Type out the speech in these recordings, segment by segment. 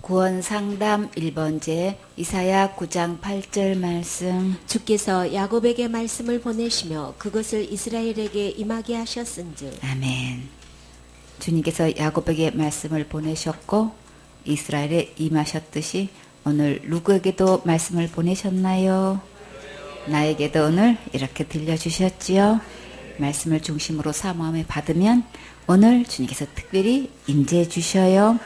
구원상담 1번제 이사야 9장 8절 말씀. 주께서 야곱에게 말씀을 보내시며 그것을 이스라엘에게 임하게 하셨은즉. 아멘. 주님께서 야곱에게 말씀을 보내셨고 이스라엘에 임하셨듯이 오늘 누구에게도 말씀을 보내셨나요? 나에게도 오늘 이렇게 들려주셨지요. 말씀을 중심으로 사모함에 받으면 오늘 주님께서 특별히 임재해 주셔요.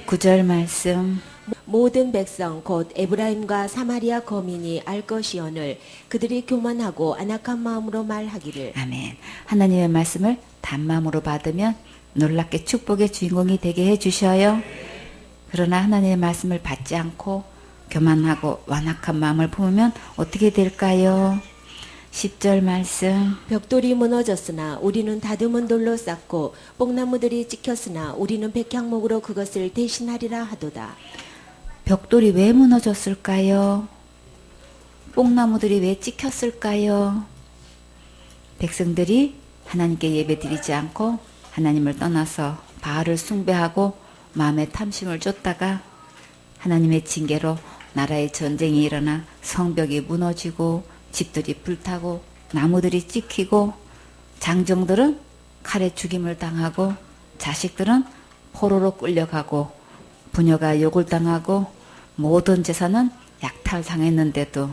9절 말씀. 모든 백성 곧 에브라임과 사마리아 거민이 알 것이오늘 그들이 교만하고 안악한 마음으로 말하기를. 아멘. 하나님의 말씀을 단마음으로 받으면 놀랍게 축복의 주인공이 되게 해주셔요. 그러나 하나님의 말씀을 받지 않고 교만하고 완악한 마음을 품으면 어떻게 될까요? 10절 말씀. 벽돌이 무너졌으나 우리는 다듬은 돌로 쌓고 뽕나무들이 찍혔으나 우리는 백향목으로 그것을 대신하리라 하도다. 벽돌이 왜 무너졌을까요? 뽕나무들이 왜 찍혔을까요? 백성들이 하나님께 예배드리지 않고 하나님을 떠나서 바알을 숭배하고 마음의 탐심을 쫓다가 하나님의 징계로 나라의 전쟁이 일어나 성벽이 무너지고 집들이 불타고 나무들이 찍히고 장정들은 칼에 죽임을 당하고 자식들은 포로로 끌려가고 부녀가 욕을 당하고 모든 재산은 약탈당했는데도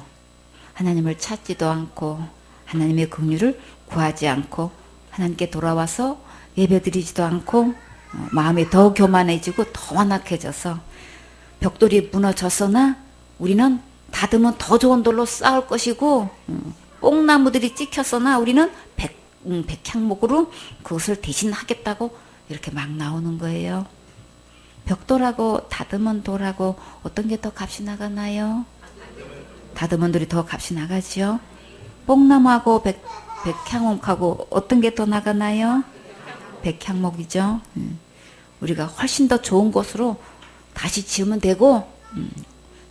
하나님을 찾지도 않고 하나님의 긍휼을 구하지 않고 하나님께 돌아와서 예배드리지도 않고 마음이 더 교만해지고 더 완악해져서 벽돌이 무너졌으나 우리는 다듬은 더 좋은 돌로 쌓을 것이고 뽕나무들이 찍혔으나 우리는 백향목으로 그것을 대신하겠다고 이렇게 막 나오는 거예요. 벽돌하고 다듬은 돌하고 어떤 게 더 값이 나가나요? 다듬은 돌이 더 값이 나가지요. 뽕나무하고 백향목하고 어떤 게 더 나가나요? 백향목이죠. 우리가 훨씬 더 좋은 곳으로 다시 지으면 되고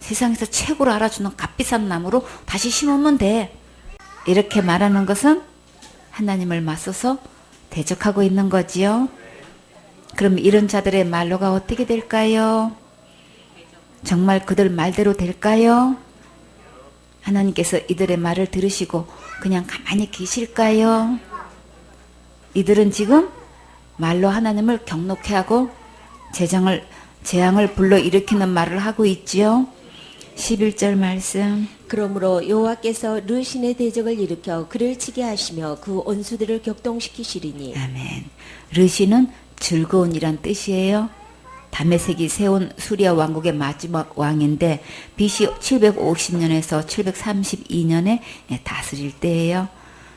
세상에서 최고로 알아주는 값비싼 나무로 다시 심으면 돼. 이렇게 말하는 것은 하나님을 맞서서 대적하고 있는 거지요. 그럼 이런 자들의 말로가 어떻게 될까요? 정말 그들 말대로 될까요? 하나님께서 이들의 말을 들으시고 그냥 가만히 계실까요? 이들은 지금 말로 하나님을 경록해 하고 재앙을 불러일으키는 말을 하고 있지요. 11절 말씀. 그러므로 여호와께서 르신의 대적을 일으켜 그를 치게 하시며 그 원수들을 격동시키시리니. 아멘. 르신은 즐거운이란 뜻이에요. 다메섹이 세운 수리아 왕국의 마지막 왕인데 BC 750년에서 732년에 다스릴 때예요.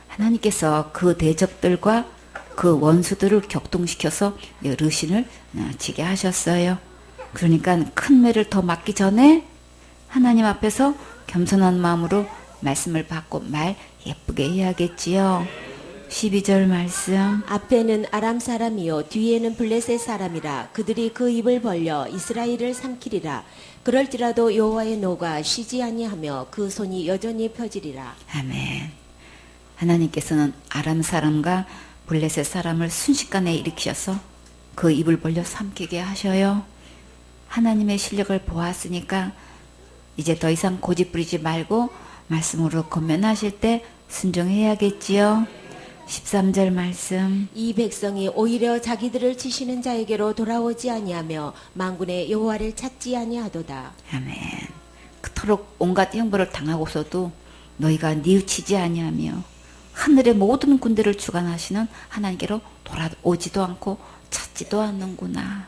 하나님께서 그 대적들과 그 원수들을 격동시켜서 르신을 치게 하셨어요. 그러니까 큰 매를 더 맞기 전에 하나님 앞에서 겸손한 마음으로 말씀을 받고 말 예쁘게 해야겠지요. 12절 말씀. 앞에는 아람 사람이요 뒤에는 블레셋 사람이라 그들이 그 입을 벌려 이스라엘을 삼키리라. 그럴지라도 여호와의 노가 쉬지 아니하며 그 손이 여전히 펴지리라. 아멘. 하나님께서는 아람 사람과 블레셋 사람을 순식간에 일으키셔서 그 입을 벌려 삼키게 하셔요. 하나님의 실력을 보았으니까 이제 더 이상 고집 부리지 말고 말씀으로 권면하실 때 순종해야겠지요. 13절 말씀. 이 백성이 오히려 자기들을 치시는 자에게로 돌아오지 아니하며 만군의 여호와를 찾지 아니하도다. 아멘. 그토록 온갖 형벌을 당하고서도 너희가 뉘우치지 아니하며 하늘의 모든 군대를 주관하시는 하나님께로 돌아오지도 않고 찾지도 않는구나.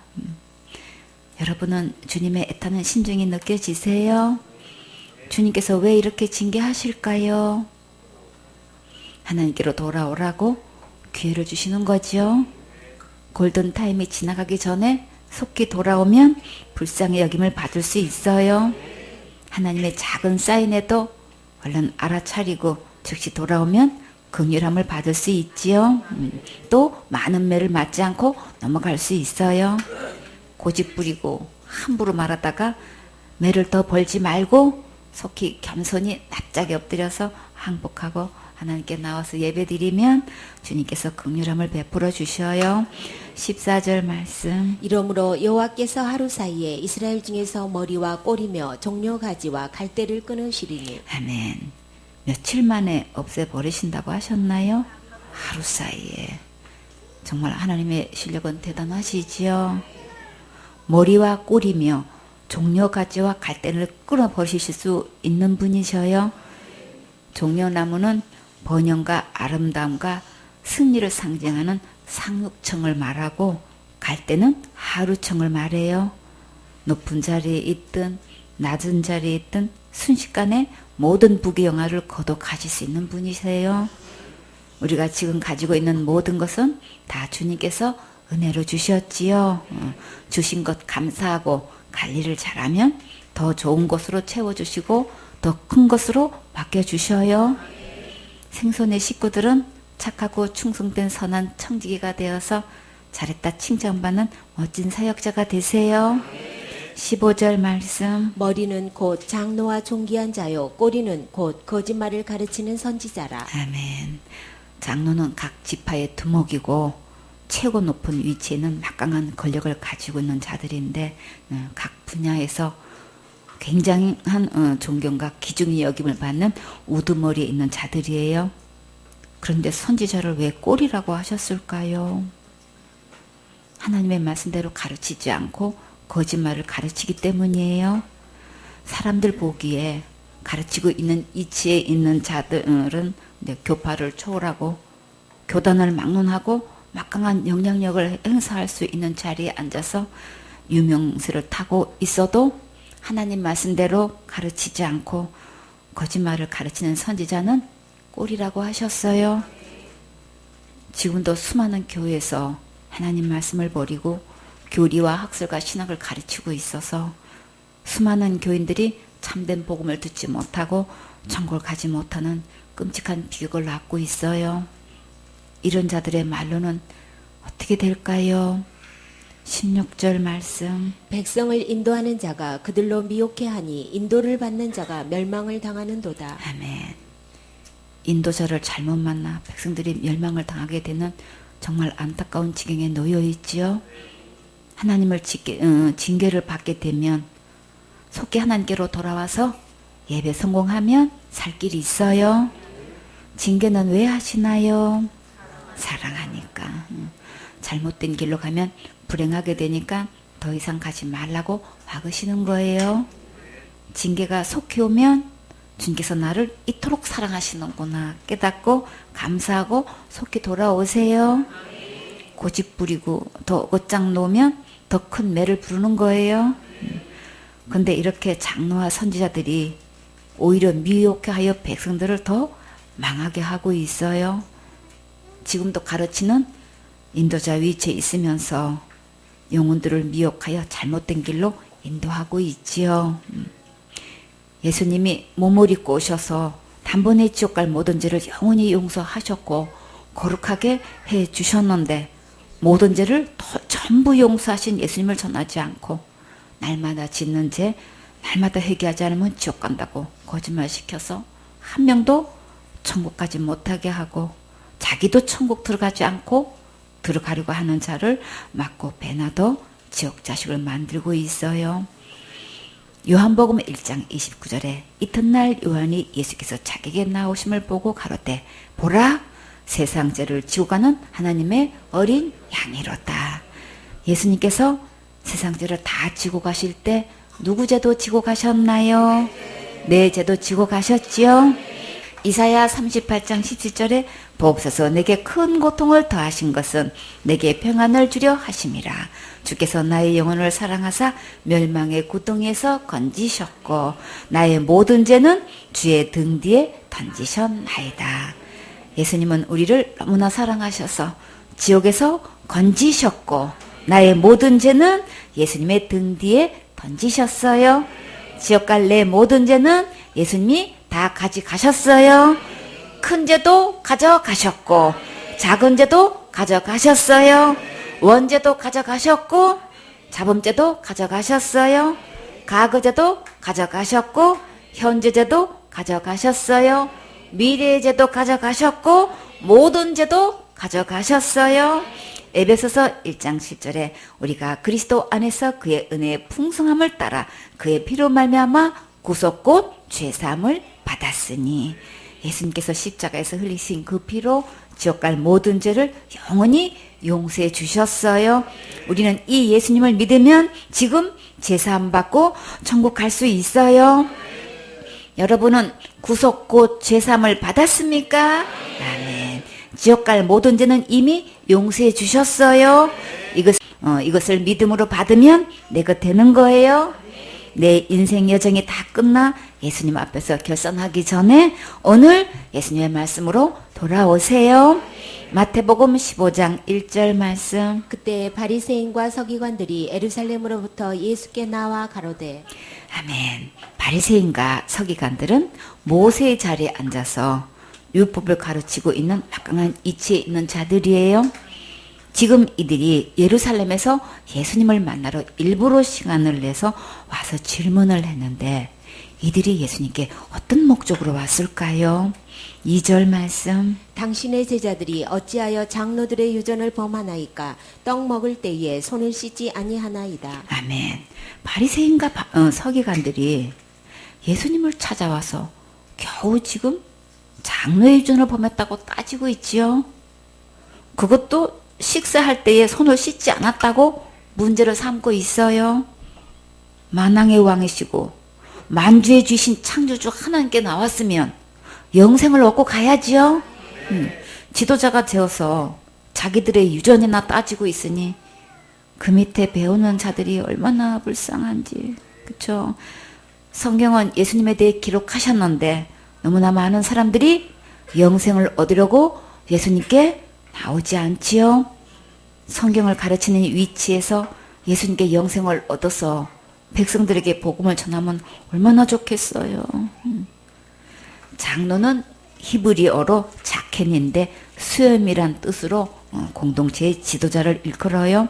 여러분은 주님의 애타는 심정이 느껴지세요? 주님께서 왜 이렇게 징계하실까요? 하나님께로 돌아오라고 기회를 주시는 거죠. 골든타임이 지나가기 전에 속히 돌아오면 불쌍히 여김을 받을 수 있어요. 하나님의 작은 사인에도 얼른 알아차리고 즉시 돌아오면 긍휼함을 받을 수 있지요. 또 많은 매를 맞지 않고 넘어갈 수 있어요. 고집 부리고 함부로 말하다가 매를 더 벌지 말고 속히 겸손히 납작에 엎드려서 항복하고 하나님께 나와서 예배드리면 주님께서 긍휼함을 베풀어 주셔요. 14절 말씀. 이러므로 여호와께서 하루 사이에 이스라엘 중에서 머리와 꼬리며 종려 가지와 갈대를 끊으시리니 아멘. 며칠 만에 없애버리신다고 하셨나요? 하루 사이에. 정말 하나님의 실력은 대단하시지요. 머리와 꼬리며 종려 가지와 갈대를 끊어버리실 수 있는 분이셔요. 종려나무는 번영과 아름다움과 승리를 상징하는 상륙청을 말하고 갈대는 하루청을 말해요. 높은 자리에 있든 낮은 자리에 있든 순식간에 모든 부귀영화를 거둬 가질 수 있는 분이세요. 우리가 지금 가지고 있는 모든 것은 다 주님께서 은혜로 주셨지요. 주신 것 감사하고 관리를 잘하면 더 좋은 것으로 채워주시고 더 큰 것으로 바뀌어주셔요. 생손의 식구들은 착하고 충성된 선한 청지기가 되어서 잘했다 칭찬받는 멋진 사역자가 되세요. 15절 말씀. 머리는 곧 장로와 존귀한 자요 꼬리는 곧 거짓말을 가르치는 선지자라. 아멘. 장로는 각 지파의 두목이고 최고 높은 위치에 있는 막강한 권력을 가지고 있는 자들인데 각 분야에서 굉장한 존경과 기중의 여김을 받는 우두머리에 있는 자들이에요. 그런데 선지자를 왜 꼬리라고 하셨을까요? 하나님의 말씀대로 가르치지 않고 거짓말을 가르치기 때문이에요. 사람들 보기에 가르치고 있는 이치에 있는 자들은 교파를 초월하고 교단을 막론하고 막강한 영향력을 행사할 수 있는 자리에 앉아서 유명세를 타고 있어도 하나님 말씀대로 가르치지 않고 거짓말을 가르치는 선지자는 꼴이라고 하셨어요. 지금도 수많은 교회에서 하나님 말씀을 버리고 교리와 학설과 신학을 가르치고 있어서 수많은 교인들이 참된 복음을 듣지 못하고 천국을 가지 못하는 끔찍한 비극을 낳고 있어요. 이런 자들의 말로는 어떻게 될까요? 16절 말씀. 백성을 인도하는 자가 그들로 미혹해 하니 인도를 받는 자가 멸망을 당하는도다. 아멘. 인도자를 잘못 만나 백성들이 멸망을 당하게 되는 정말 안타까운 지경에 놓여 있지요. 하나님을 징계를 받게 되면 속히 하나님께로 돌아와서 예배 성공하면 살 길이 있어요. 징계는 왜 하시나요? 사랑하니까. 잘못된 길로 가면 불행하게 되니까 더 이상 가지 말라고 막으시는 거예요. 징계가 속히 오면 주님께서 나를 이토록 사랑하시는구나 깨닫고 감사하고 속히 돌아오세요. 고집 부리고 더 곧장 놓으면 더 큰 매를 부르는 거예요. 근데 이렇게 장로와 선지자들이 오히려 미혹하여 백성들을 더 망하게 하고 있어요. 지금도 가르치는 인도자 위치에 있으면서 영혼들을 미혹하여 잘못된 길로 인도하고 있지요. 예수님이 몸을 입고 오셔서 단번에 지옥 갈 모든 죄를 영원히 용서하셨고 거룩하게 해주셨는데 모든 죄를 전부 용서하신 예수님을 전하지 않고 날마다 짓는 죄 날마다 회개하지 않으면 지옥 간다고 거짓말시켜서 한 명도 천국 가지 못하게 하고 자기도 천국 들어가지 않고 들어가려고 하는 자를 맞고 배나도 지옥 자식을 만들고 있어요. 요한복음 1장 29절에 이튿날 요한이 예수께서 자기에게 나오심을 보고 가로되 보라 세상 죄를 지고 가는 하나님의 어린 양이로다. 예수님께서 세상 죄를 다 지고 가실 때 누구 죄도 지고 가셨나요? 내 죄도 지고 가셨지요? 이사야 38장 17절에 보옵소서 내게 큰 고통을 더하신 것은 내게 평안을 주려 하심이라. 주께서 나의 영혼을 사랑하사 멸망의 구덩이에서 건지셨고 나의 모든 죄는 주의 등 뒤에 던지셨나이다. 예수님은 우리를 너무나 사랑하셔서 지옥에서 건지셨고 나의 모든 죄는 예수님의 등 뒤에 던지셨어요. 지옥 갈 내 모든 죄는 예수님이 다 가져가셨어요. 큰 죄도 가져가셨고 작은 죄도 가져가셨어요. 원죄도 가져가셨고 자범죄도 가져가셨어요. 과거죄도 가져가셨고 현재죄도 가져가셨어요. 미래의 죄도 가져가셨고 모든 죄도 가져가셨어요. 에베소서 1장 10절에 우리가 그리스도 안에서 그의 은혜의 풍성함을 따라 그의 피로 말미암아 구속 곧 죄사함을 받았으니 예수님께서 십자가에서 흘리신 그 피로 지옥 갈 모든 죄를 영원히 용서해 주셨어요. 우리는 이 예수님을 믿으면 지금 죄사함 받고 천국 갈 수 있어요. 여러분은 구속 곧 죄사함을 받았습니까? 아멘. 지옥 갈 모든 죄는 이미 용서해 주셨어요. 이것을 믿음으로 받으면 내 것 되는 거예요. 내 인생 여정이 다 끝나 예수님 앞에서 결산하기 전에 오늘 예수님의 말씀으로 돌아오세요. 마태복음 15장 1절 말씀. 그때 바리새인과 서기관들이 예루살렘으로부터 예수께 나와 가로되 아멘. 바리새인과 서기관들은 모세의 자리에 앉아서 율법을 가르치고 있는 막강한 이치에 있는 자들이에요. 지금 이들이 예루살렘에서 예수님을 만나러 일부러 시간을 내서 와서 질문을 했는데 이들이 예수님께 어떤 목적으로 왔을까요? 2절 말씀. 당신의 제자들이 어찌하여 장로들의 유전을 범하나이까? 떡 먹을 때에 손을 씻지 아니하나이다. 아멘. 바리새인과 서기관들이 예수님을 찾아와서 겨우 지금 장로의 유전을 범했다고 따지고 있지요. 그것도 식사할 때에 손을 씻지 않았다고 문제를 삼고 있어요. 만왕의 왕이시고 만주의 주신 창조주 하나님께 나왔으면 영생을 얻고 가야지요. 지도자가 되어서 자기들의 유전이나 따지고 있으니 그 밑에 배우는 자들이 얼마나 불쌍한지. 그렇죠? 성경은 예수님에 대해 기록하셨는데 너무나 많은 사람들이 영생을 얻으려고 예수님께 나오지 않지요. 성경을 가르치는 위치에서 예수님께 영생을 얻어서 백성들에게 복음을 전하면 얼마나 좋겠어요. 장로는 히브리어로 자켄인데 수염이란 뜻으로 공동체의 지도자를 일컬어요.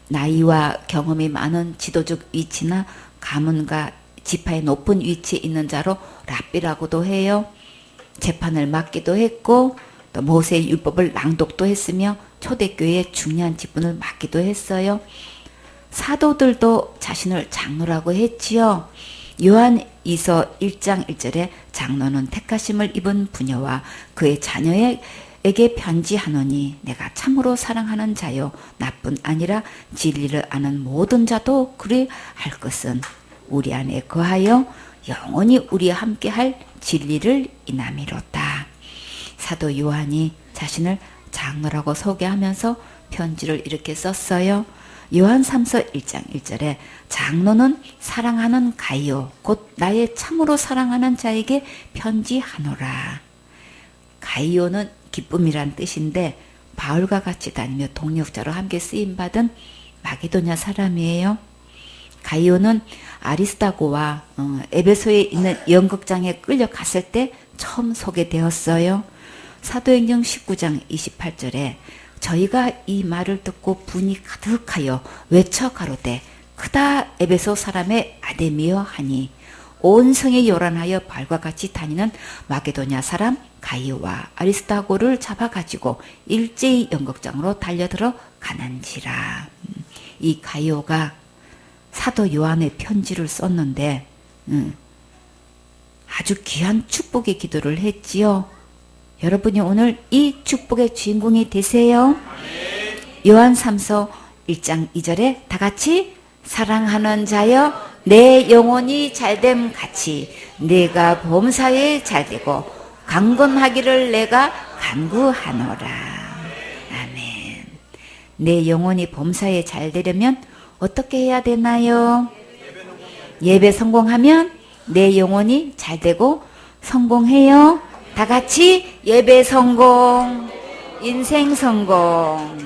나이와 경험이 많은 지도적 위치나 가문과 지파의 높은 위치에 있는 자로 랍비라고도 해요. 재판을 맡기도 했고 또 모세의 율법을 낭독도 했으며 초대교회의 중요한 직분을 맡기도 했어요. 사도들도 자신을 장로라고 했지요. 요한 2서 1장 1절에 장로는 택하심을 입은 부녀와 그의 자녀에게 편지하노니 내가 참으로 사랑하는 자요 나뿐 아니라 진리를 아는 모든 자도 그리 할 것은 우리 안에 거하여 영원히 우리와 함께할 진리를 인함이로다. 사도 요한이 자신을 장로라고 소개하면서 편지를 이렇게 썼어요. 요한 3서 1장 1절에 장로는 사랑하는 가이오 곧 나의 참으로 사랑하는 자에게 편지하노라. 가이오는 기쁨이란 뜻인데 바울과 같이 다니며 동역자로 함께 쓰임받은 마게도냐 사람이에요. 가이오는 아리스타고와 에베소에 있는 연극장에 끌려갔을 때 처음 소개되었어요. 사도행전 19장 28절에 저희가 이 말을 듣고 분이 가득하여 외쳐 가로되 크다 에베소 사람의 아데미여 하니 온 성에 요란하여 바울과 같이 다니는 마게도냐 사람 가이오와 아리스타고를 잡아가지고 일제히 연극장으로 달려들어 가는지라. 이 가이오가 사도 요한의 편지를 썼는데 아주 귀한 축복의 기도를 했지요. 여러분이 오늘 이 축복의 주인공이 되세요. 요한 3서 1장 2절에 다 같이 사랑하는 자여 내 영혼이 잘됨 같이 내가 범사에 잘되고 강건하기를 내가 간구하노라. 아멘. 내 영혼이 범사에 잘되려면 어떻게 해야 되나요? 예배 성공하면 내 영혼이 잘되고 성공해요. 다 같이 예배 성공, 인생 성공.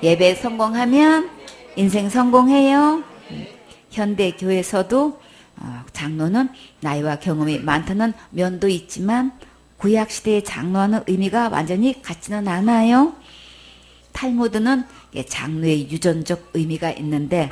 예배 성공하면 인생 성공해요. 현대 교회에서도 장로는 나이와 경험이 많다는 면도 있지만 구약 시대의 장로와는 의미가 완전히 같지는 않아요. 탈무드는 장로의 유전적 의미가 있는데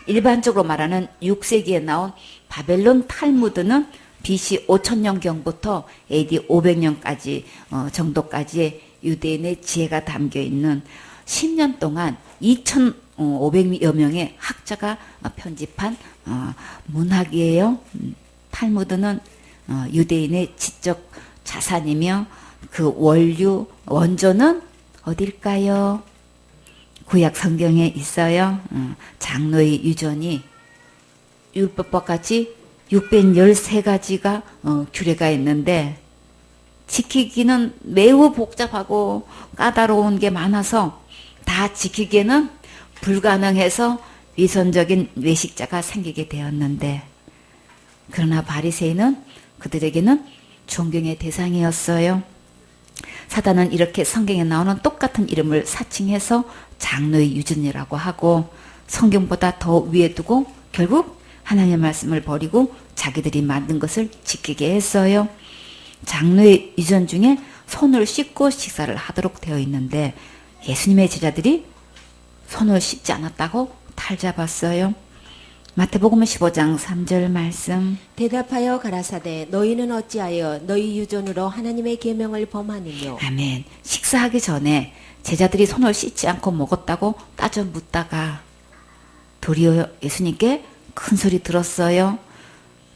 일반적으로 말하는 6세기에 나온 바벨론 탈무드는 BC 5000년경부터 AD 500년까지 정도까지의 유대인의 지혜가 담겨 있는 10년 동안 2,500여 명의 학자가 편집한 문학이에요. 탈무드는 유대인의 지적 자산이며 그 원조는 어딜까요? 구약 성경에 있어요. 장로의 유전이 율법과 같이 613가지가 규례가 있는데 지키기는 매우 복잡하고 까다로운 게 많아서 다 지키기에는 불가능해서 위선적인 외식자가 생기게 되었는데, 그러나 바리새인은 그들에게는 존경의 대상이었어요. 사단은 이렇게 성경에 나오는 똑같은 이름을 사칭해서 장로의 유전이라고 하고 성경보다 더 위에 두고 결국 하나님의 말씀을 버리고 자기들이 만든 것을 지키게 했어요. 장로의 유전 중에 손을 씻고 식사를 하도록 되어 있는데 예수님의 제자들이 손을 씻지 않았다고 탈잡았어요. 마태복음 15장 3절 말씀. 대답하여 가라사대 너희는 어찌하여 너희 유전으로 하나님의 계명을 범하느뇨. 아멘. 식사하기 전에 제자들이 손을 씻지 않고 먹었다고 따져 묻다가 도리어 예수님께 큰 소리 들었어요.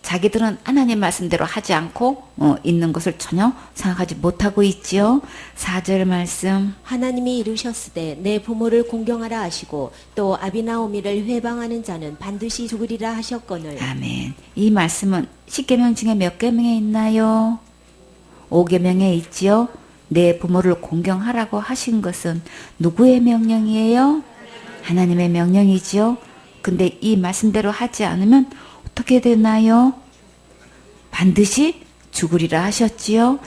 자기들은 하나님 말씀대로 하지 않고 있는 것을 전혀 생각하지 못하고 있지요. 4절 말씀. 하나님이 이르셨으되 내 부모를 공경하라 하시고 또 아비나오미를 회방하는 자는 반드시 죽으리라 하셨거늘. 아멘. 이 말씀은 10계명 중에 몇 계명에 있나요? 5계명에 있지요. 내 부모를 공경하라고 하신 것은 누구의 명령이에요? 하나님의 명령이지요. 근데 이 말씀대로 하지 않으면 어떻게 되나요? 반드시 죽으리라 하셨지요.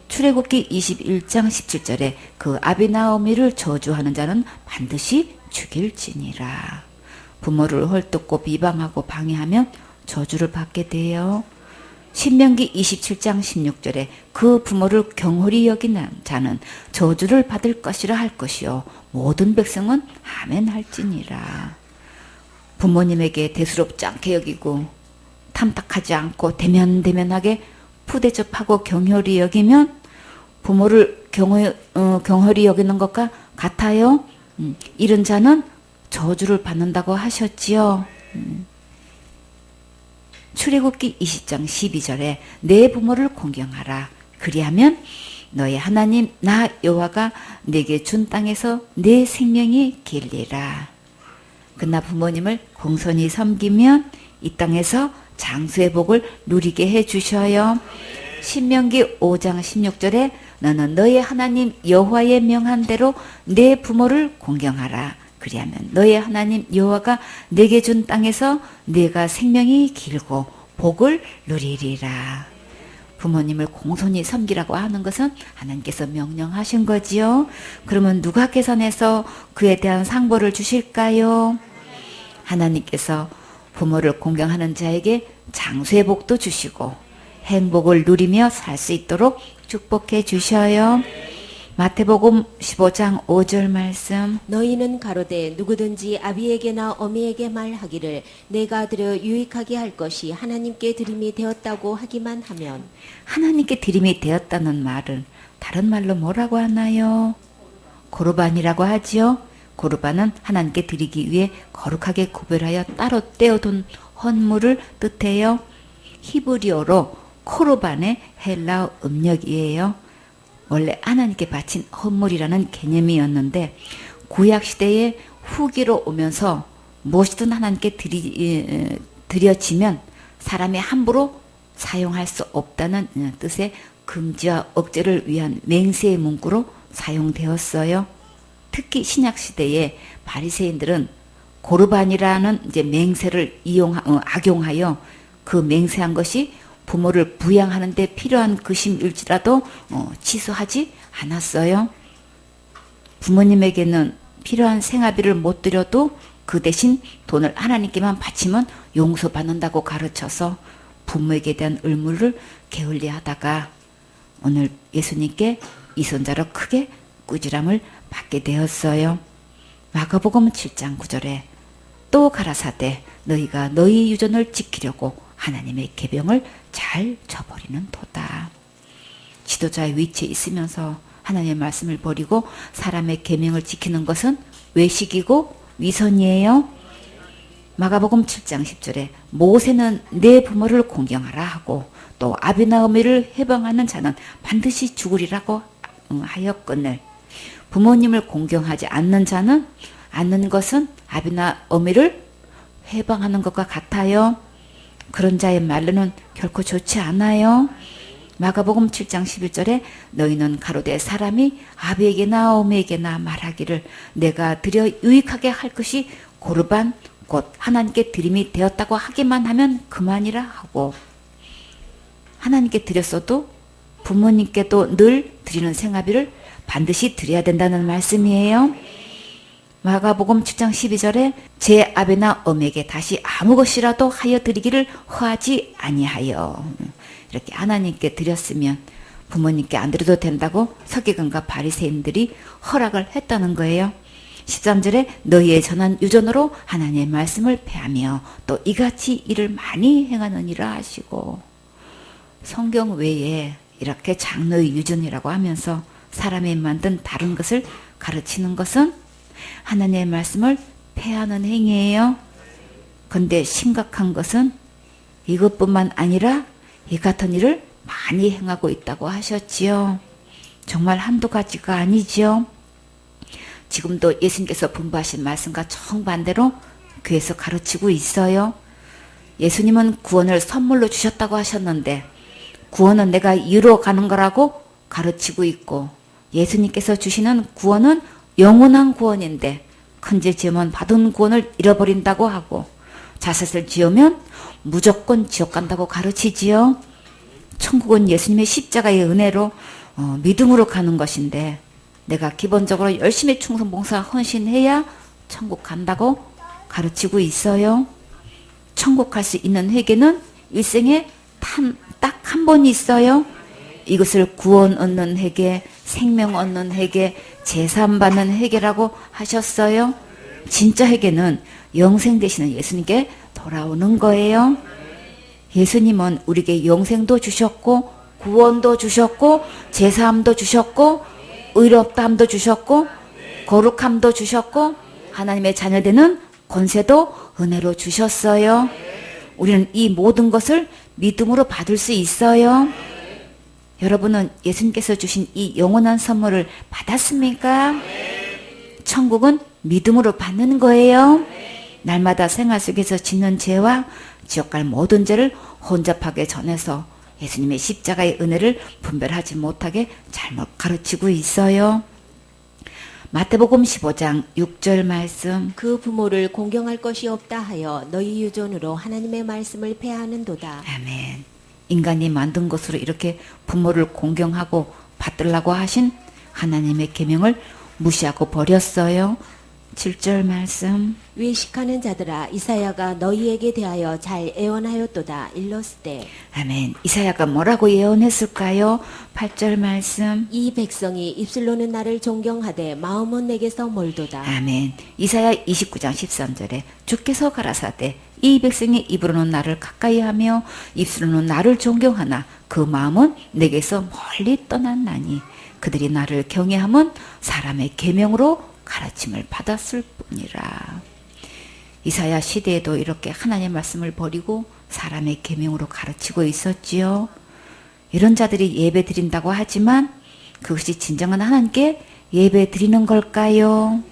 출애굽기 21장 17절에 그 아비나오미를 저주하는 자는 반드시 죽일지니라. 부모를 헐뜯고 비방하고 방해하면 저주를 받게 돼요. 신명기 27장 16절에 그 부모를 경홀히 여기는 자는 저주를 받을 것이라 할 것이요 모든 백성은 아멘 할지니라. 부모님에게 대수롭지 않게 여기고 탐탁하지 않고 대면대면하게 푸대접하고 경홀히 여기면 부모를 경홀히 여기는 것과 같아요. 이런 자는 저주를 받는다고 하셨지요. 출애굽기 20장 12절에 내 부모를 공경하라. 그리하면 너의 하나님 나 여호와가 내게 준 땅에서 내 생명이 길리라. 그러나 부모님을 공손히 섬기면 이 땅에서 장수의 복을 누리게 해주셔요. 신명기 5장 16절에 너는 너의 하나님 여호와의 명한 대로 내 부모를 공경하라. 그리하면 너의 하나님 여호와가 내게 준 땅에서 네가 생명이 길고 복을 누리리라. 부모님을 공손히 섬기라고 하는 것은 하나님께서 명령하신 거지요. 그러면 누가 계산해서 그에 대한 상벌을 주실까요? 하나님께서 부모를 공경하는 자에게 장수의 복도 주시고 행복을 누리며 살 수 있도록 축복해 주셔요. 마태복음 15장 5절 말씀. 너희는 가로되 누구든지 아비에게나 어미에게 말하기를 내가 드려 유익하게 할 것이 하나님께 드림이 되었다고 하기만 하면. 하나님께 드림이 되었다는 말은 다른 말로 뭐라고 하나요? 고르반이라고 하지요. 고르반은 하나님께 드리기 위해 거룩하게 구별하여 따로 떼어둔 헌물을 뜻해요. 히브리어로 코르반의 헬라어 음력이에요. 원래 하나님께 바친 헌물이라는 개념이었는데 구약시대에 후기로 오면서 무엇이든 하나님께 드려지면 사람이 함부로 사용할 수 없다는 뜻의 금지와 억제를 위한 맹세의 문구로 사용되었어요. 특히 신약시대에 바리새인들은 고르반이라는 이제 맹세를 악용하여 그 맹세한 것이 부모를 부양하는 데 필요한 것임일지라도 취소하지 않았어요. 부모님에게는 필요한 생활비를 못 드려도 그 대신 돈을 하나님께만 바치면 용서받는다고 가르쳐서 부모에게 대한 의무를 게을리하다가 오늘 예수님께 이손자로 크게 꾸지람을 받게 되었어요. 마가복음 7장 9절에 또 가라사대 너희가 너희 유전을 지키려고 하나님의 계명을 잘 저버리는 도다. 지도자의 위치에 있으면서 하나님의 말씀을 버리고 사람의 계명을 지키는 것은 외식이고 위선이에요. 마가복음 7장 10절에 모세는 내 부모를 공경하라 하고 또 아비나 어미를 해방하는 자는 반드시 죽으리라고 하였거늘 부모님을 공경하지 않는 자는 않는 것은 아비나 어미를 해방하는 것과 같아요. 그런 자의 말로는 결코 좋지 않아요. 마가복음 7장 11절에 너희는 가로되 사람이 아비에게나 어미에게나 말하기를 내가 드려 유익하게 할 것이 고르반 곧 하나님께 드림이 되었다고 하기만 하면 그만이라 하고 하나님께 드렸어도 부모님께도 늘 드리는 생활비를 반드시 드려야 된다는 말씀이에요. 마가복음 7장 12절에 제 아비나 어미에게 다시 아무 것이라도 하여 드리기를 허하지 아니하여 이렇게 하나님께 드렸으면 부모님께 안 드려도 된다고 서기관과 바리새인들이 허락을 했다는 거예요. 13절에 너희의 전한 유전으로 하나님의 말씀을 폐하며 또 이같이 일을 많이 행하느니라 하시고 성경 외에 이렇게 장로의 유전이라고 하면서 사람이 만든 다른 것을 가르치는 것은 하나님의 말씀을 폐하는 행위예요. 근데 심각한 것은 이것뿐만 아니라 이 같은 일을 많이 행하고 있다고 하셨지요. 정말 한두 가지가 아니지요. 지금도 예수님께서 분부하신 말씀과 정반대로 교회에서 가르치고 있어요. 예수님은 구원을 선물로 주셨다고 하셨는데 구원은 내가 이루어 가는 거라고 가르치고 있고 예수님께서 주시는 구원은 영원한 구원인데 큰죄 지으면 받은 구원을 잃어버린다고 하고 자셋을 지으면 무조건 지옥 간다고 가르치지요. 천국은 예수님의 십자가의 은혜로 믿음으로 가는 것인데 내가 기본적으로 열심히 충성 봉사 헌신해야 천국 간다고 가르치고 있어요. 천국 갈 수 있는 회개는 일생에 딱 한 번 있어요. 이것을 구원 얻는 회개, 생명 얻는 회개, 제사함 받는 회개라고 하셨어요. 진짜 회개는 영생 되시는 예수님께 돌아오는 거예요. 예수님은 우리에게 영생도 주셨고 구원도 주셨고 제사함도 주셨고 의롭다함도 주셨고 거룩함도 주셨고 하나님의 자녀되는 권세도 은혜로 주셨어요. 우리는 이 모든 것을 믿음으로 받을 수 있어요. 여러분은 예수님께서 주신 이 영원한 선물을 받았습니까? 천국은 믿음으로 받는 거예요. 날마다 생활 속에서 짓는 죄와 지옥 갈 모든 죄를 혼잡하게 전해서 예수님의 십자가의 은혜를 분별하지 못하게 잘못 가르치고 있어요. 마태복음 15장 6절 말씀 그 부모를 공경할 것이 없다 하여 너희 유전으로 하나님의 말씀을 폐하는도다. 아멘. 인간이 만든 것으로 이렇게 부모를 공경하고 받들라고 하신 하나님의 계명을 무시하고 버렸어요. 7절 말씀 외식하는 자들아 이사야가 너희에게 대하여 잘 예언하였도다. 일러스되 아멘. 이사야가 뭐라고 예언했을까요? 8절 말씀 이 백성이 입술로는 나를 존경하되 마음은 내게서 멀도다. 아멘. 이사야 29장 13절에 주께서 가라사대 이 백성이 입으로는 나를 가까이하며 입술로는 나를 존경하나 그 마음은 내게서 멀리 떠났나니 그들이 나를 경외함은 사람의 계명으로 가르침을 받았을 뿐이라. 이사야 시대에도 이렇게 하나님의 말씀을 버리고 사람의 계명으로 가르치고 있었지요. 이런 자들이 예배 드린다고 하지만 그것이 진정한 하나님께 예배 드리는 걸까요?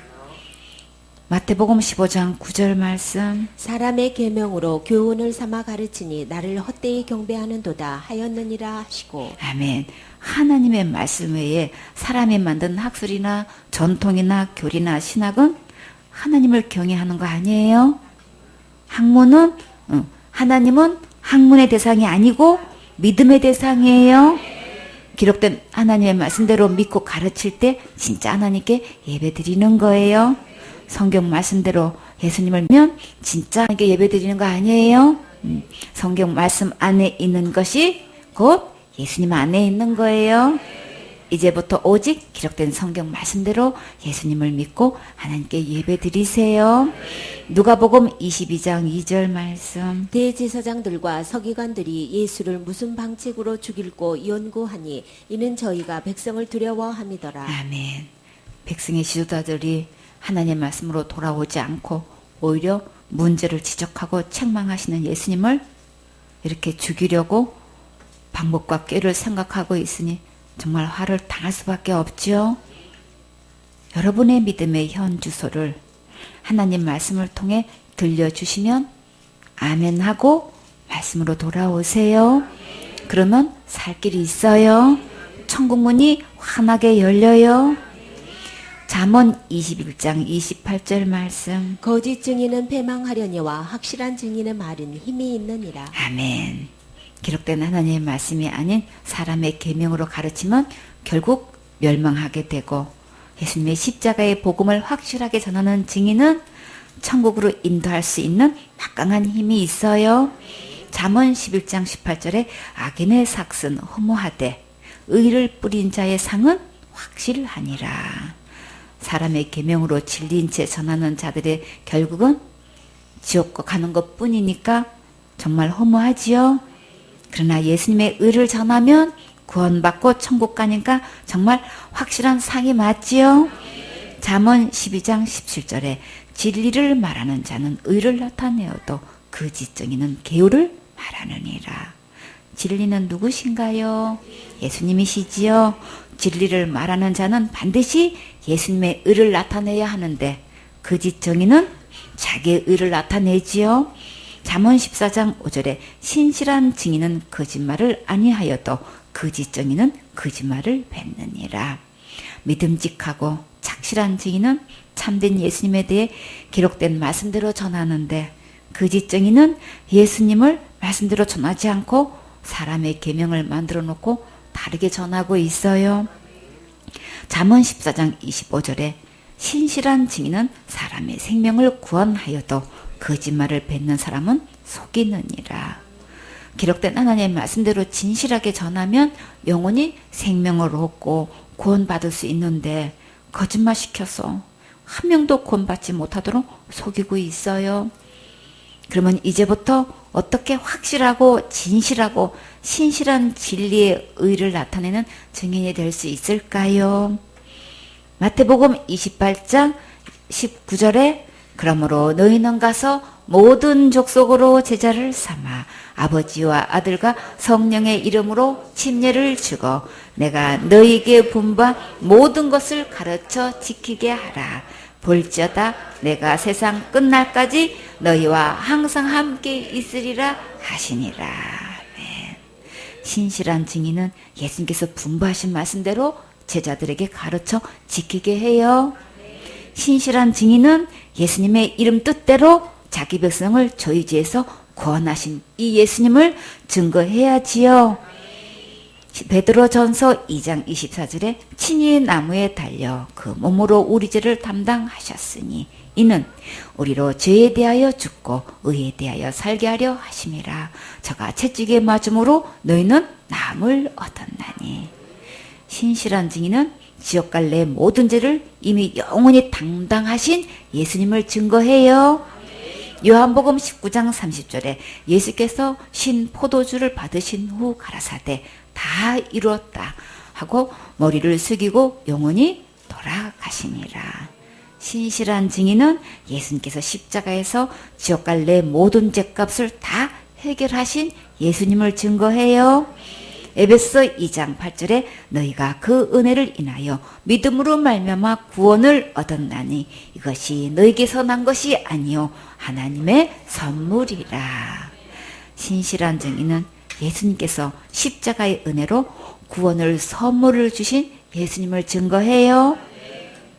마태복음 15장 9절 말씀 사람의 계명으로 교훈을 삼아 가르치니 나를 헛되이 경배하는도다 하였느니라 하시고 아멘. 하나님의 말씀 외에 사람이 만든 학술이나 전통이나 교리나 신학은 하나님을 경외하는 거 아니에요? 학문은 하나님은 학문의 대상이 아니고 믿음의 대상이에요. 기록된 하나님의 말씀대로 믿고 가르칠 때 진짜 하나님께 예배 드리는 거예요. 성경 말씀대로 예수님을 믿으면 진짜 하나님께 예배 드리는 거 아니에요? 성경 말씀 안에 있는 것이 곧 예수님 안에 있는 거예요. 이제부터 오직 기록된 성경 말씀대로 예수님을 믿고 하나님께 예배 드리세요. 누가복음 22장 2절 말씀. 대제사장들과 서기관들이 예수를 무슨 방책으로 죽일고 연구하니 이는 저희가 백성을 두려워함이더라. 아멘. 백성의 지도자들이 하나님의 말씀으로 돌아오지 않고 오히려 문제를 지적하고 책망하시는 예수님을 이렇게 죽이려고 방법과 꾀를 생각하고 있으니 정말 화를 당할 수밖에 없지요. 여러분의 믿음의 현 주소를 하나님 말씀을 통해 들려주시면 아멘 하고 말씀으로 돌아오세요. 그러면 살 길이 있어요. 천국 문이 환하게 열려요. 잠언 21장 28절 말씀. 거짓 증인은 패망하려니와 확실한 증인의 말은 힘이 있느니라. 아멘. 기록된 하나님의 말씀이 아닌 사람의 계명으로 가르치면 결국 멸망하게 되고, 예수님의 십자가의 복음을 확실하게 전하는 증인은 천국으로 인도할 수 있는 막강한 힘이 있어요. 잠언 11장 18절에 악인의 삭은 허무하되 의를 뿌린 자의 상은 확실하니라. 사람의 계명으로 질린 채 전하는 자들의 결국은 지옥 가는 것 뿐이니까 정말 허무하지요. 그러나 예수님의 의를 전하면 구원받고 천국 가니까 정말 확실한 상이 맞지요. 잠언 12장 17절에 진리를 말하는 자는 의를 나타내어도 거짓 증인은 계율을 말하느니라. 진리는 누구신가요? 예수님이시지요. 진리를 말하는 자는 반드시 예수님의 의를 나타내야 하는데 거짓 증인은 자기의 의를 나타내지요. 잠언 14장 5절에 신실한 증인은 거짓말을 아니하여도 거짓 증인은 거짓말을 뱉느니라. 믿음직하고 착실한 증인은 참된 예수님에 대해 기록된 말씀대로 전하는데, 거짓 증인은 예수님을 말씀대로 전하지 않고 사람의 계명을 만들어 놓고 다르게 전하고 있어요. 잠언 14장 25절에 신실한 증인은 사람의 생명을 구원하여도 거짓말을 뱉는 사람은 속이느니라. 기록된 하나님의 말씀대로 진실하게 전하면 영원히 생명을 얻고 구원받을 수 있는데, 거짓말 시켜서 한 명도 구원받지 못하도록 속이고 있어요. 그러면 이제부터 어떻게 확실하고 진실하고 신실한 진리의 의를 나타내는 증인이 될 수 있을까요? 마태복음 28장 19절에 그러므로 너희는 가서 모든 족속으로 제자를 삼아 아버지와 아들과 성령의 이름으로 침례를 주고 내가 너희에게 분부한 모든 것을 가르쳐 지키게 하라. 볼지어다 내가 세상 끝날까지 너희와 항상 함께 있으리라 하시니라. 아멘. 신실한 증인은 예수님께서 분부하신 말씀대로 제자들에게 가르쳐 지키게 해요. 신실한 증인은 예수님의 이름 뜻대로 자기 백성을 저희지에서 구원하신 이 예수님을 증거해야지요. 베드로전서 2장 24절에 친히 나무에 달려 그 몸으로 우리 죄를 담당하셨으니 이는 우리로 죄에 대하여 죽고 의에 대하여 살게 하려 하심이라. 저가 채찍에 맞음으로 너희는 나음을 얻었나니. 신실한 증인은 지옥 갈 내 모든 죄를 이미 영원히 담당하신 예수님을 증거해요. 요한복음 19장 30절에 예수께서 신 포도주를 받으신 후 가라사대 다 이루었다 하고 머리를 숙이고 영원히 돌아가시니라. 신실한 증인은 예수님께서 십자가에서 지옥 갈 내 모든 죄값을 다 해결하신 예수님을 증거해요. 에베소 2장 8절에 너희가 그 은혜를 인하여 믿음으로 말미암아 구원을 얻었나니 이것이 너희에게서 난 것이 아니요 하나님의 선물이라. 신실한 증인은 예수님께서 십자가의 은혜로 구원을 선물을 주신 예수님을 증거해요.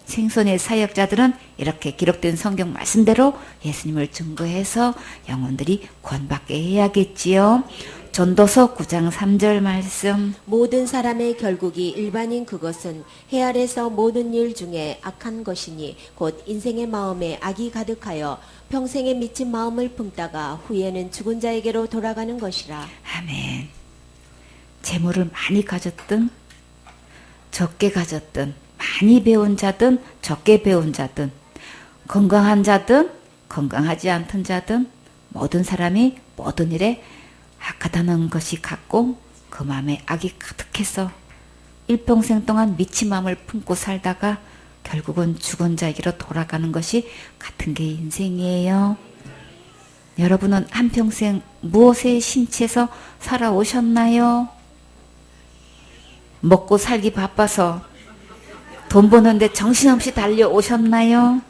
생선의 사역자들은 이렇게 기록된 성경 말씀대로 예수님을 증거해서 영혼들이 구원받게 해야겠지요. 전도서 9장 3절 말씀. 모든 사람의 결국이 일반인 그것은 해 아래서 모든 일 중에 악한 것이니 곧 인생의 마음에 악이 가득하여 평생에 미친 마음을 품다가 후에는 죽은 자에게로 돌아가는 것이라. 아멘. 재물을 많이 가졌든 적게 가졌든 많이 배운 자든 적게 배운 자든 건강한 자든 건강하지 않던 자든 모든 사람이 모든 일에 악하다는 것이 같고 그 마음에 악이 가득해서 일평생 동안 미친 마음을 품고 살다가 결국은 죽은 자에게로 돌아가는 것이 같은 게 인생이에요. 여러분은 한평생 무엇에 심취해서 살아오셨나요? 먹고 살기 바빠서 돈 버는데 정신없이 달려오셨나요?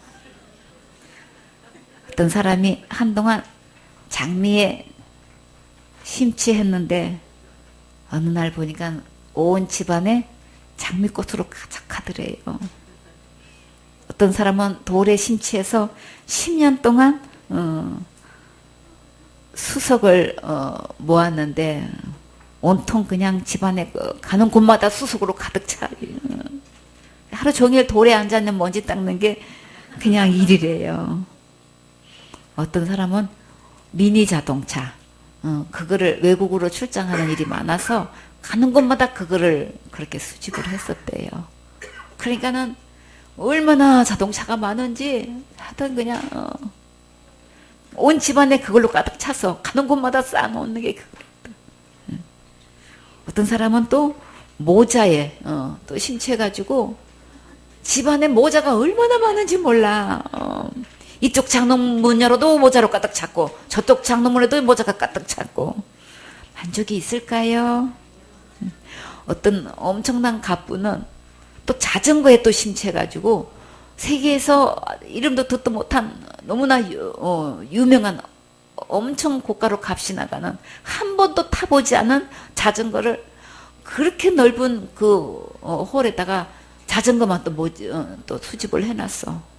어떤 사람이 한동안 장미에 심취했는데 어느 날 보니까 온 집안에 장미꽃으로 가득하더래요. 어떤 사람은 돌에 심취해서 10년 동안 수석을 모았는데 온통 그냥 집안에 가는 곳마다 수석으로 가득 차. 하루 종일 돌에 앉아있는 먼지 닦는 게 그냥 일이래요. 어떤 사람은 미니 자동차, 그거를 외국으로 출장하는 일이 많아서 가는 곳마다 그거를 그렇게 수집을 했었대요. 그러니까는 얼마나 자동차가 많은지 하여튼 그냥 온 집안에 그걸로 가득 차서 가는 곳마다 쌓아놓는 게 그거였다. 어떤 사람은 또 모자에 또 심취해가지고 집안에 모자가 얼마나 많은지 몰라. 이쪽 장롱문 열어도 모자로 가득 찼고 저쪽 장롱문에도 모자가 가득 찼고 만족이 있을까요? 어떤 엄청난 갑부는 또 자전거에 또 심취해가지고 세계에서 이름도 듣도 못한 너무나 유명한 엄청 고가로 값이 나가는 한 번도 타보지 않은 자전거를 그렇게 넓은 그 홀에다가 자전거만 또 수집을 해놨어.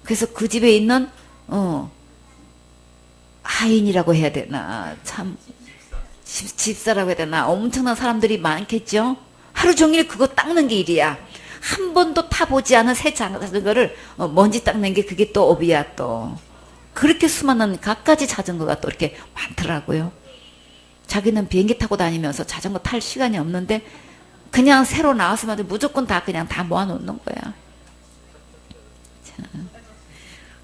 그래서 그 집에 있는 하인이라고 해야 되나 참 집사라고 해야 되나 엄청난 사람들이 많겠죠. 하루 종일 그거 닦는 게 일이야. 한 번도 타보지 않은 새 자전거를 먼지 닦는 게 그게 또 업이야 또. 그렇게 수많은 갖가지 자전거가 또 이렇게 많더라고요. 자기는 비행기 타고 다니면서 자전거 탈 시간이 없는데 그냥 새로 나왔으면 무조건 다 그냥 다 모아놓는 거야.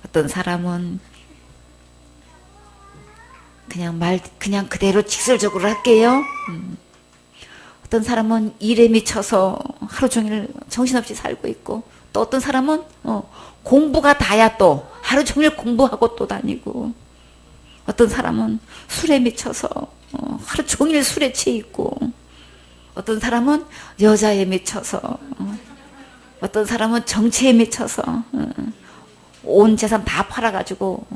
어떤 사람은 그냥 그대로 직설적으로 할게요. 어떤 사람은 일에 미쳐서 하루 종일 정신없이 살고 있고 또 어떤 사람은 공부가 다야 또 하루 종일 공부하고 또 다니고 어떤 사람은 술에 미쳐서 하루 종일 술에 취해 있고 어떤 사람은 여자에 미쳐서 어떤 사람은 정치에 미쳐서 온 재산 다 팔아가지고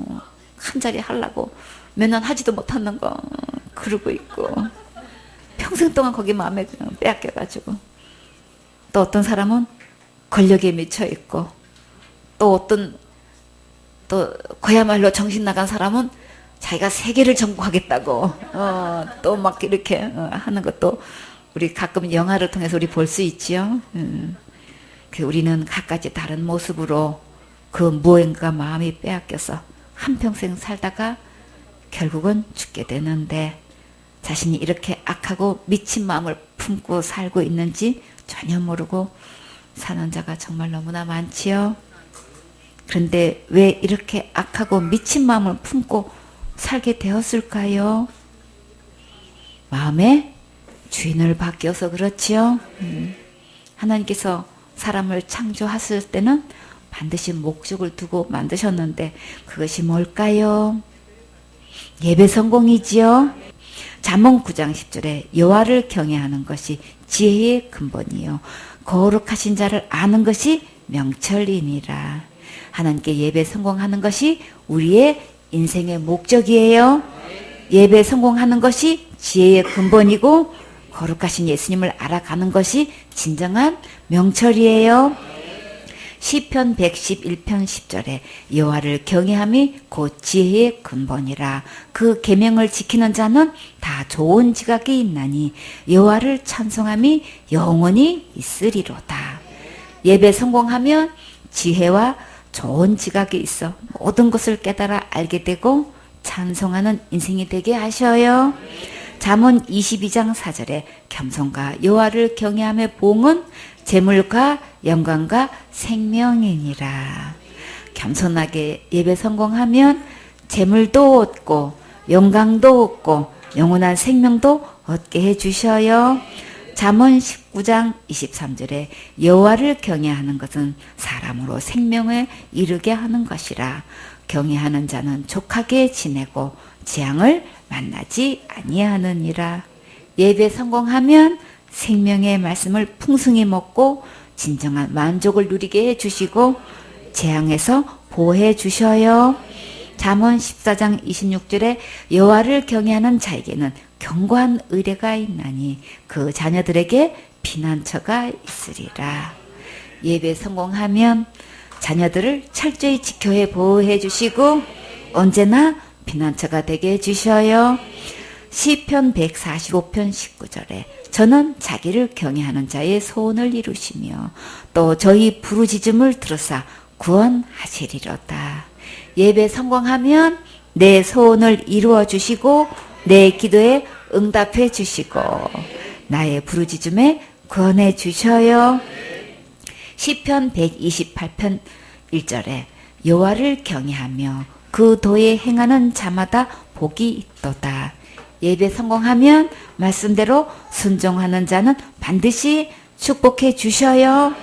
한 자리 하려고 몇 년 하지도 못하는 거 그러고 있고 평생 동안 거기 마음에 빼앗겨가지고 또 어떤 사람은 권력에 미쳐 있고 또 그야말로 정신 나간 사람은 자기가 세계를 정복하겠다고 또 막 이렇게 하는 것도 우리 가끔 영화를 통해서 우리 볼 수 있지요. 우리는 각가지 다른 모습으로 그 무언가 마음이 빼앗겨서 한평생 살다가 결국은 죽게 되는데 자신이 이렇게 악하고 미친 마음을 품고 살고 있는지 전혀 모르고 사는 자가 정말 너무나 많지요. 그런데 왜 이렇게 악하고 미친 마음을 품고 살게 되었을까요? 마음에 주인을 바뀌어서 그렇지요. 하나님께서 사람을 창조하실 때는 반드시 목적을 두고 만드셨는데 그것이 뭘까요? 예배 성공이지요. 잠언 9장 10절에 여호와를 경외하는 것이 지혜의 근본이요 거룩하신 자를 아는 것이 명철이니라. 하나님께 예배 성공하는 것이 우리의 인생의 목적이에요. 예배 성공하는 것이 지혜의 근본이고 거룩하신 예수님을 알아가는 것이 진정한 명철이에요. 시편 111편 10절에 여호와를 경외함이 곧 지혜의 근본이라. 그 계명을 지키는 자는 다 좋은 지각이 있나니 여호와를 찬송함이 영원히 있으리로다. 예배 성공하면 지혜와 좋은 지각이 있어 모든 것을 깨달아 알게 되고 찬송하는 인생이 되게 하셔요. 잠언 22장 4절에 겸손과 여호와를 경외함의 보응은 재물과 영광과 생명이니라. 겸손하게 예배 성공하면 재물도 얻고 영광도 얻고 영원한 생명도 얻게 해주셔요. 잠언 19장 23절에 여호와를 경외하는 것은 사람으로 생명을 이루게 하는 것이라. 경외하는 자는 족하게 지내고 재앙을 만나지 아니하느니라. 예배 성공하면 생명의 말씀을 풍성히 먹고 진정한 만족을 누리게 해주시고 재앙에서 보호해 주셔요. 잠언 14장 26절에 여호와를 경외하는 자에게는 견고한 의뢰가 있나니 그 자녀들에게 피난처가 있으리라. 예배 성공하면 자녀들을 철저히 지켜해 보호해 주시고 언제나 피난처가 되게 해주셔요. 시편 145편 19절에 저는 자기를 경외하는 자의 소원을 이루시며 또 저희 부르짖음을 들으사 구원하시리로다. 예배 성공하면 내 소원을 이루어 주시고 내 기도에 응답해 주시고 나의 부르짖음에 구원해 주셔요. 시편 128편 1절에 여호와를 경외하며 그 도에 행하는 자마다 복이 있도다. 예배 성공하면 말씀대로 순종하는 자는 반드시 축복해 주셔요.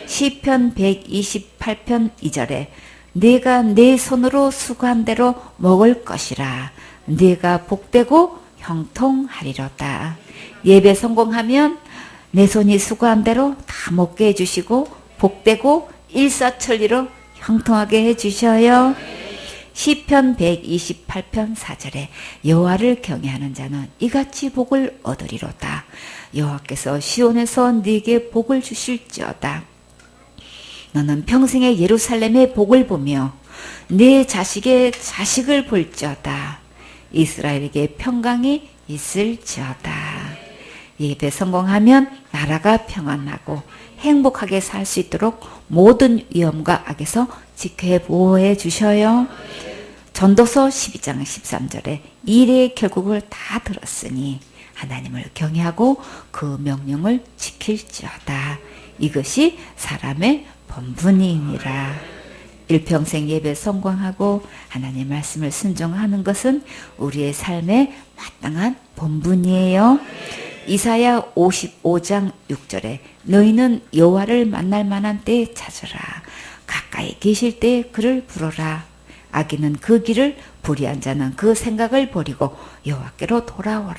시편 128편 2절에 네가 내 손으로 수고한 대로 먹을 것이라. 네가 복되고 형통하리로다. 예배 성공하면 내 손이 수고한 대로 다 먹게 해주시고 복되고 일사천리로 형통하게 해주셔요. 시편 128편 4절에 여호와를 경외하는 자는 이같이 복을 얻으리로다. 여호와께서 시온에서 네게 복을 주실지어다. 너는 평생에 예루살렘의 복을 보며 네 자식의 자식을 볼지어다. 이스라엘에게 평강이 있을지어다. 예배 성공하면 나라가 평안하고 행복하게 살 수 있도록 모든 위험과 악에서 지켜 보호해 주셔요. 전도서 12장 13절에 일의 결국을 다 들었으니 하나님을 경외하고 그 명령을 지킬지어다. 이것이 사람의 본분이니라. 일평생 예배 성공하고 하나님 말씀을 순종하는 것은 우리의 삶의 마땅한 본분이에요. 이사야 55장 6절에 너희는 여호와를 만날 만한 때에 찾으라. 가까이 계실 때에 그를 부르라. 악인은 그 길을 불의한 자는 그 생각을 버리고 여호와께로 돌아오라.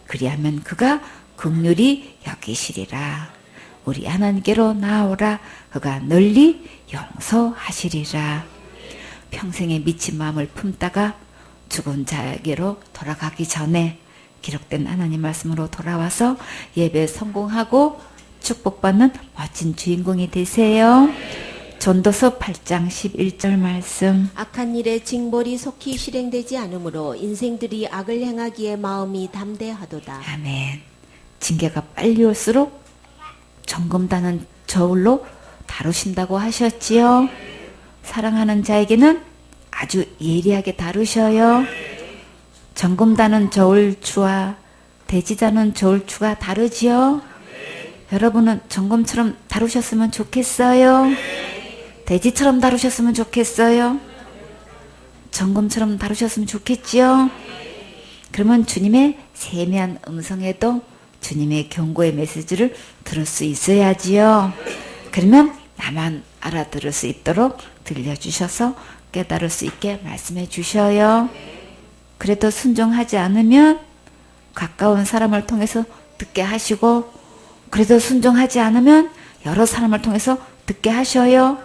그리하면 그가 긍휼히 여기시리라. 우리 하나님께로 나아오라. 그가 널리 용서하시리라. 평생에 미친 마음을 품다가 죽은 자에게로 돌아가기 전에 기록된 하나님 말씀으로 돌아와서 예배 성공하고 축복받는 멋진 주인공이 되세요. 전도서 8장 11절 말씀. 악한 일에 징벌이 속히 실행되지 않으므로 인생들이 악을 행하기에 마음이 담대하도다. 아멘. 징계가 빨리 올수록 정금다는 저울로 다루신다고 하셨지요. 사랑하는 자에게는 아주 예리하게 다루셔요. 정금다는 저울추와 대지다는 저울추가 다르지요. 여러분은 정금처럼 다루셨으면 좋겠어요. 돼지처럼 다루셨으면 좋겠어요. 정금처럼 다루셨으면 좋겠지요. 그러면 주님의 세미한 음성에도 주님의 경고의 메시지를 들을 수 있어야지요. 그러면 나만 알아들을 수 있도록 들려주셔서 깨달을 수 있게 말씀해 주셔요. 그래도 순종하지 않으면 가까운 사람을 통해서 듣게 하시고, 그래도 순종하지 않으면 여러 사람을 통해서 듣게 하셔요.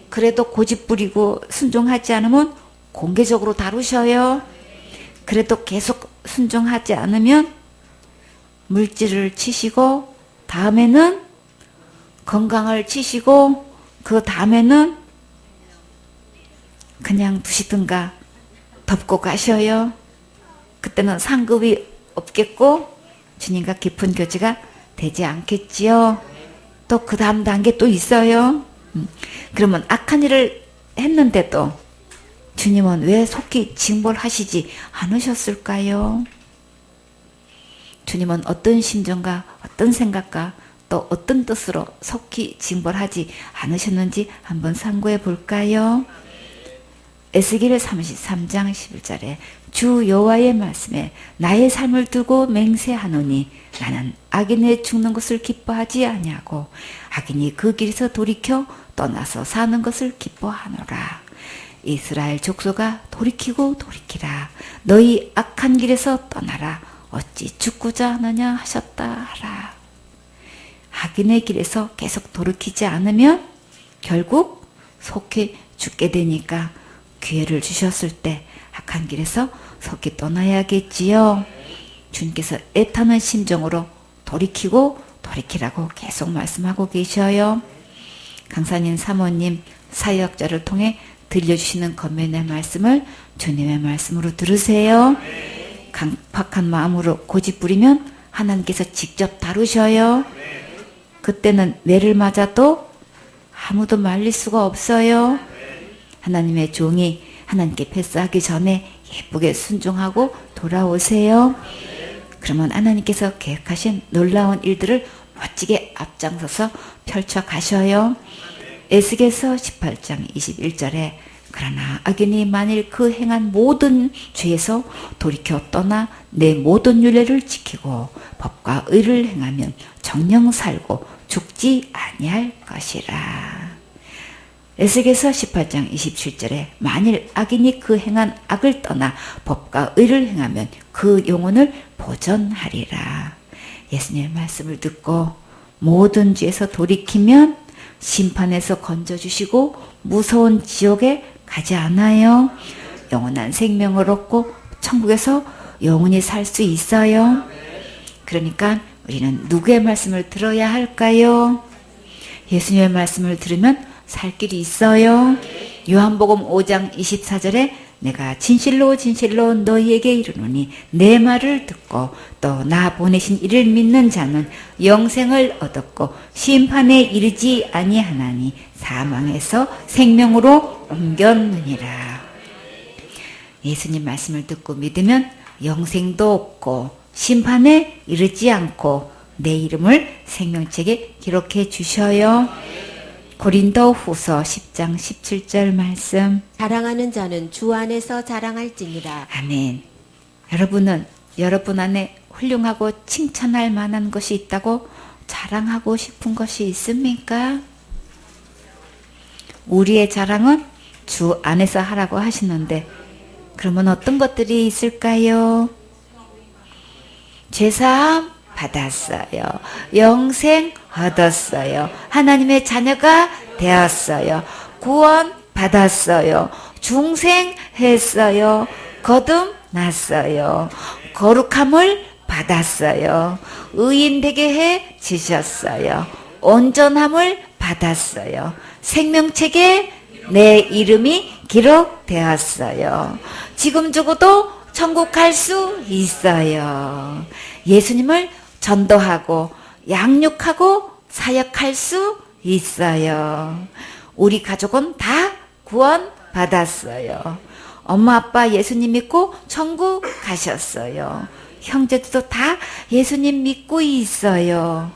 그래도 고집 부리고 순종하지 않으면 공개적으로 다루셔요. 그래도 계속 순종하지 않으면 물질을 치시고, 다음에는 건강을 치시고, 그 다음에는 그냥 두시든가 덮고 가셔요. 그때는 상급이 없겠고 주님과 깊은 교제가 되지 않겠지요. 또 그 다음 단계 또 있어요. 그러면 악한 일을 했는데도 주님은 왜 속히 징벌하시지 않으셨을까요? 주님은 어떤 심정과 어떤 생각과 또 어떤 뜻으로 속히 징벌하지 않으셨는지 한번 상고해 볼까요? 에스겔 33장 11절에 주 여호와의 말씀에 나의 삶을 두고 맹세하노니 나는 악인의 죽는 것을 기뻐하지 아니하고 악인이 그 길에서 돌이켜 떠나서 사는 것을 기뻐하노라. 이스라엘 족속아 돌이키고 돌이키라. 너희 악한 길에서 떠나라. 어찌 죽고자 하느냐 하셨다 하라. 악인의 길에서 계속 돌이키지 않으면 결국 속히 죽게 되니까 기회를 주셨을 때 악한 길에서 속히 떠나야겠지요. 주님께서 애타는 심정으로 돌이키고 돌이키라고 계속 말씀하고 계셔요. 강사님 사모님 사역자를 통해 들려주시는 권면의 말씀을 주님의 말씀으로 들으세요. 강팍한 마음으로 고집부리면 하나님께서 직접 다루셔요. 그때는 매를 맞아도 아무도 말릴 수가 없어요. 하나님의 종이 하나님께 패스하기 전에 예쁘게 순종하고 돌아오세요. 그러면 하나님께서 계획하신 놀라운 일들을 멋지게 앞장서서 펼쳐 가셔요. 에스겔서 18장 21절에 그러나 악인이 만일 그 행한 모든 죄에서 돌이켜 떠나 내 모든 율례를 지키고 법과 의를 행하면 정령 살고 죽지 아니할 것이라. 에스겔서 18장 27절에 만일 악인이 그 행한 악을 떠나 법과 의를 행하면 그 영혼을 보전하리라. 예수님의 말씀을 듣고 모든 죄에서 돌이키면 심판에서 건져주시고 무서운 지옥에 가지 않아요. 영원한 생명을 얻고 천국에서 영원히 살 수 있어요. 그러니까 우리는 누구의 말씀을 들어야 할까요? 예수님의 말씀을 들으면 살 길이 있어요. 요한복음 5장 24절에 내가 진실로 진실로 너희에게 이르노니 내 말을 듣고 또 나 보내신 이를 믿는 자는 영생을 얻었고 심판에 이르지 아니하나니 사망에서 생명으로 옮겼느니라. 예수님 말씀을 듣고 믿으면 영생도 없고 심판에 이르지 않고 내 이름을 생명책에 기록해 주셔요. 고린도 후서 10장 17절 말씀. 자랑하는 자는 주 안에서 자랑할지니라. 아멘. 여러분은 여러분 안에 훌륭하고 칭찬할 만한 것이 있다고 자랑하고 싶은 것이 있습니까? 우리의 자랑은 주 안에서 하라고 하시는데 그러면 어떤 것들이 있을까요? 죄사함 받았어요. 영생 얻었어요. 하나님의 자녀가 되었어요. 구원 받았어요. 중생했어요. 거듭났어요. 거룩함을 받았어요. 의인 되게 해 주셨어요. 온전함을 받았어요. 생명책에 내 이름이 기록되었어요. 지금 죽어도 천국 갈 수 있어요. 예수님을 전도하고 양육하고 사역할 수 있어요. 우리 가족은 다 구원 받았어요. 엄마 아빠 예수님 믿고 천국 가셨어요. 형제들도 다 예수님 믿고 있어요.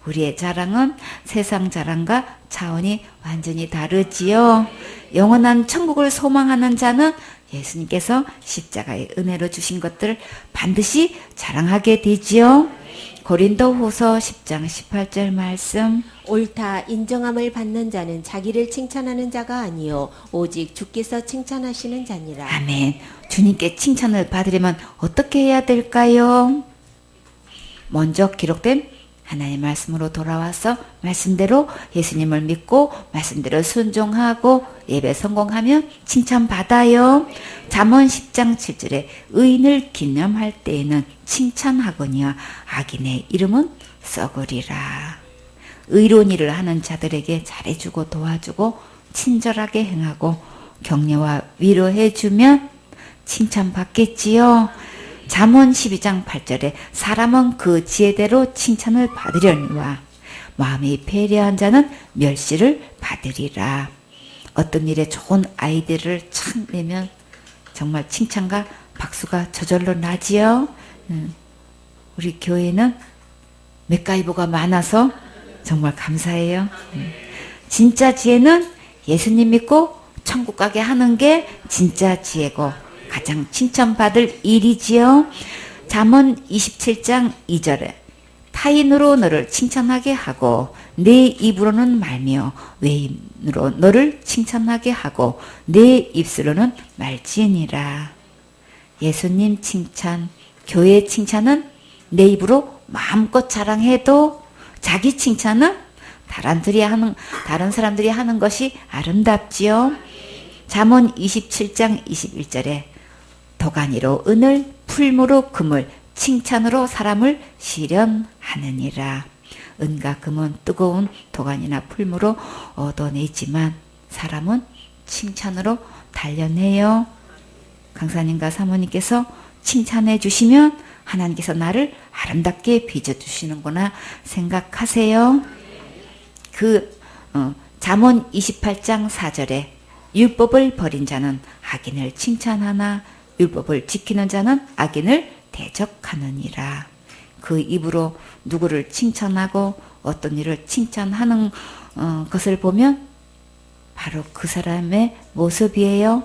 우리의 자랑은 세상 자랑과 차원이 완전히 다르지요. 영원한 천국을 소망하는 자는 예수님께서 십자가의 은혜로 주신 것들을 반드시 자랑하게 되지요. 고린도 후서 10장 18절 말씀. 옳다 인정함을 받는 자는 자기를 칭찬하는 자가 아니요 오직 주께서 칭찬하시는 자니라. 아멘. 주님께 칭찬을 받으려면 어떻게 해야 될까요? 먼저 기록된 하나님의 말씀으로 돌아와서 말씀대로 예수님을 믿고 말씀대로 순종하고 예배 성공하면 칭찬받아요. 잠언 10장 7절에 의인을 기념할 때에는 칭찬하거니와 악인의 이름은 썩으리라. 의로운 일을 하는 자들에게 잘해주고 도와주고 친절하게 행하고 격려와 위로해주면 칭찬받겠지요. 잠언 12장 8절에 사람은 그 지혜대로 칭찬을 받으려니와 마음이 배려한 자는 멸시를 받으리라. 어떤 일에 좋은 아이디어를 착 내면 정말 칭찬과 박수가 저절로 나지요. 우리 교회는 맥가이버가 많아서 정말 감사해요. 진짜 지혜는 예수님 믿고 천국 가게 하는 게 진짜 지혜고 가장 칭찬받을 일이지요. 잠언 27장 2절에 타인으로 너를 칭찬하게 하고 내 입으로는 말며 외인으로 너를 칭찬하게 하고 내 입술로는 말지니라. 예수님 칭찬, 교회 칭찬은 내 입으로 마음껏 자랑해도 자기 칭찬은 다른 사람들이 하는 것이 아름답지요. 잠언 27장 21절에 도가니로 은을 풀무로 금을 칭찬으로 사람을 시련하느니라. 은과 금은 뜨거운 도가니나 풀무로 얻어내지만 사람은 칭찬으로 단련해요. 강사님과 사모님께서 칭찬해 주시면 하나님께서 나를 아름답게 빚어주시는구나 생각하세요. 잠언 28장 4절에 율법을 버린 자는 악인을 칭찬하나 율법을 지키는 자는 악인을 대적하느니라. 그 입으로 누구를 칭찬하고 어떤 일을 칭찬하는 것을 보면 바로 그 사람의 모습이에요.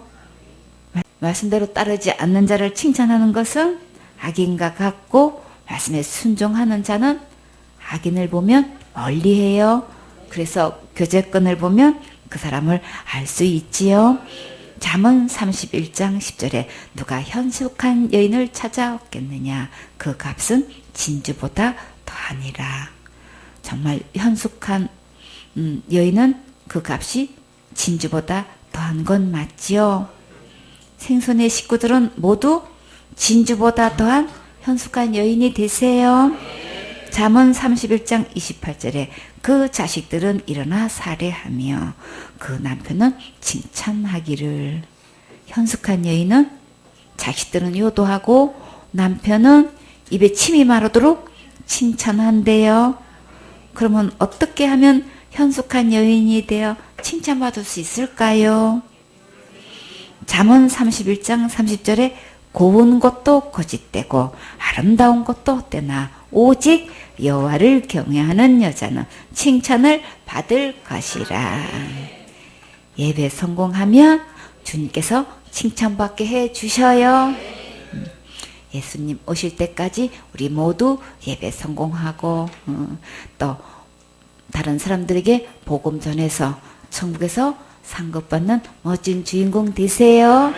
말씀대로 따르지 않는 자를 칭찬하는 것은 악인과 같고 말씀에 순종하는 자는 악인을 보면 멀리해요. 그래서 교제권을 보면 그 사람을 알 수 있지요. 잠언 31장 10절에 누가 현숙한 여인을 찾아왔겠느냐 그 값은 진주보다 더하니라. 정말 현숙한 여인은 그 값이 진주보다 더한 건 맞지요. 생손의 식구들은 모두 진주보다 더한 현숙한 여인이 되세요. 잠언 31장 28절에 그 자식들은 일어나 살해하며 그 남편은 칭찬하기를. 현숙한 여인은 자식들은 효도하고 남편은 입에 침이 마르도록 칭찬한대요. 그러면 어떻게 하면 현숙한 여인이 되어 칭찬받을 수 있을까요? 잠언 31장 30절에 고운 것도 거짓되고 아름다운 것도 헛되나 오직 여호와를 경외하는 여자는 칭찬을 받을 것이라. 예배 성공하면 주님께서 칭찬받게 해 주셔요. 예수님 오실 때까지 우리 모두 예배 성공하고 또 다른 사람들에게 복음 전해서 천국에서 상급받는 멋진 주인공 되세요.